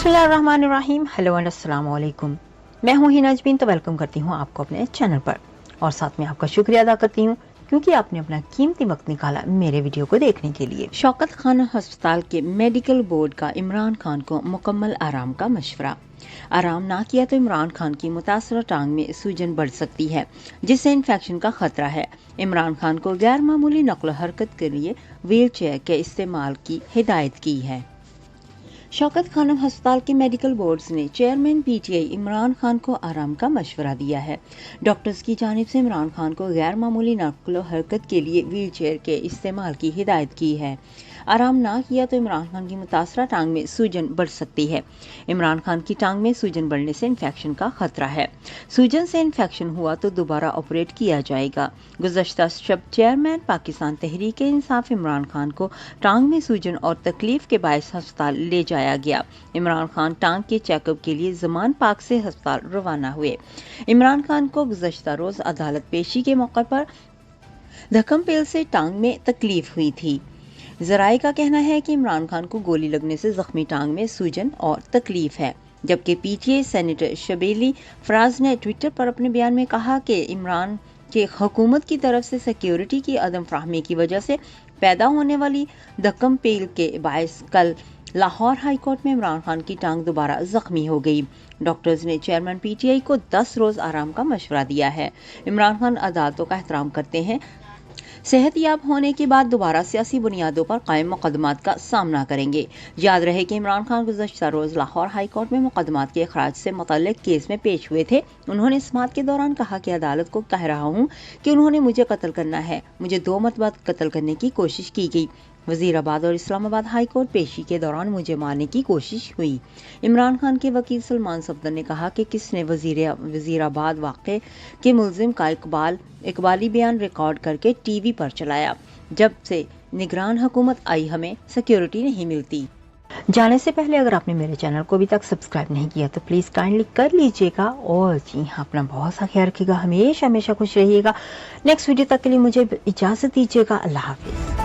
बिस्मिल्लाहिर्रहमानिर्रहीम। Hello and अस्सलाम वालेकुम। मैं हूँ हिना अजमीन, तो वेलकम करती हूँ आपको अपने चैनल पर और साथ में आपका शुक्रिया अदा करती हूँ क्योंकि आपने अपना कीमती वक्त निकाला मेरे वीडियो को देखने के लिए। शौकत खान अस्पताल के मेडिकल बोर्ड का इमरान खान को मुकम्मल आराम का मशवरा। आराम ना किया तो इमरान खान की मुतासरा टांग में सूजन बढ़ सकती है, जिससे इन्फेक्शन का खतरा है। इमरान खान को गैर मामूली नक्ल हरकत के लिए व्हील चेयर के इस्तेमाल की हिदायत की है। शौकत खानम अस्पताल के मेडिकल बोर्ड्स ने चेयरमैन पीटीआई इमरान खान को आराम का मशवरा दिया है। डॉक्टर्स की जानिब से इमरान खान को गैर मामूली नक्ल हरकत के लिए व्हील चेयर के इस्तेमाल की हिदायत की है। आराम ना किया तो इमरान खान की मुतासरा टांग में सूजन बढ़ सकती है। इमरान खान की टांग में सूजन बढ़ने से इन्फेक्शन का खतरा है। सूजन से इन्फेक्शन हुआ तो दोबारा ऑपरेट किया जाएगा। गुज़श्ता शब चेयरमैन पाकिस्तान तहरीक इंसाफ इमरान खान को टांग में सूजन और तकलीफ के बायस अस्पताल ले जाया गया। इमरान खान टांग के चेकअप के लिए ज़मान पाक से अस्पताल रवाना हुए। इमरान खान को गुज़श्ता रोज अदालत पेशी के मौके पर धक्कम पेल से टांग में तकलीफ हुई थी। जराये का कहना है कि इमरान खान को गोली लगने से जख्मी टांग में सूजन और तकलीफ है, जबकि पीटीआई सेनेटर शबीली फराज ने ट्विटर पर अपने बयान में कहा कि इमरान के हुकूमत की तरफ से सिक्योरिटी की अदम फ्राहमी की वजह से पैदा होने वाली धक्कम पेल के बायस कल लाहौर हाई कोर्ट में इमरान खान की टांग दोबारा जख्मी हो गई। डॉक्टर्स ने चेयरमैन पीटीआई को 10 रोज आराम का मशवरा दिया है। इमरान खान अदालतों का एहतराम करते हैं। सेहतयाब होने के बाद दोबारा सियासी बुनियादों पर कायम मुकदमात का सामना करेंगे। याद रहे कि इमरान खान गुज़श्ता रोज लाहौर हाई कोर्ट में मुकदमात के अखराज से मुतल्लिक केस में पेश हुए थे। उन्होंने समाअत के दौरान कहा कि अदालत को कह रहा हूँ कि उन्होंने मुझे कत्ल करना है। मुझे 2 मरतबा कत्ल करने की कोशिश की गई। वजीराबाद और इस्लामाबाद हाई कोर्ट पेशी के दौरान मुझे मारने की कोशिश हुई। इमरान खान के वकील सलमान सफदर ने कहा कि किसने वजीराबाद वाक़े के मुलजिम का इकबाली बयान रिकॉर्ड करके टीवी पर चलाया। जब से निगरान हुकूमत आई हमें सिक्योरिटी नहीं मिलती। जाने से पहले अगर आपने मेरे चैनल को अभी तक सब्सक्राइब नहीं किया तो प्लीज़ काइंडली कर लीजिएगा और जी हाँ, अपना बहुत सा ख्याल रखिएगा। हमेशा खुश रहिएगा। नेक्स्ट वीडियो तक के लिए मुझे इजाज़त दीजिएगा। अल्लाह हाफिज़।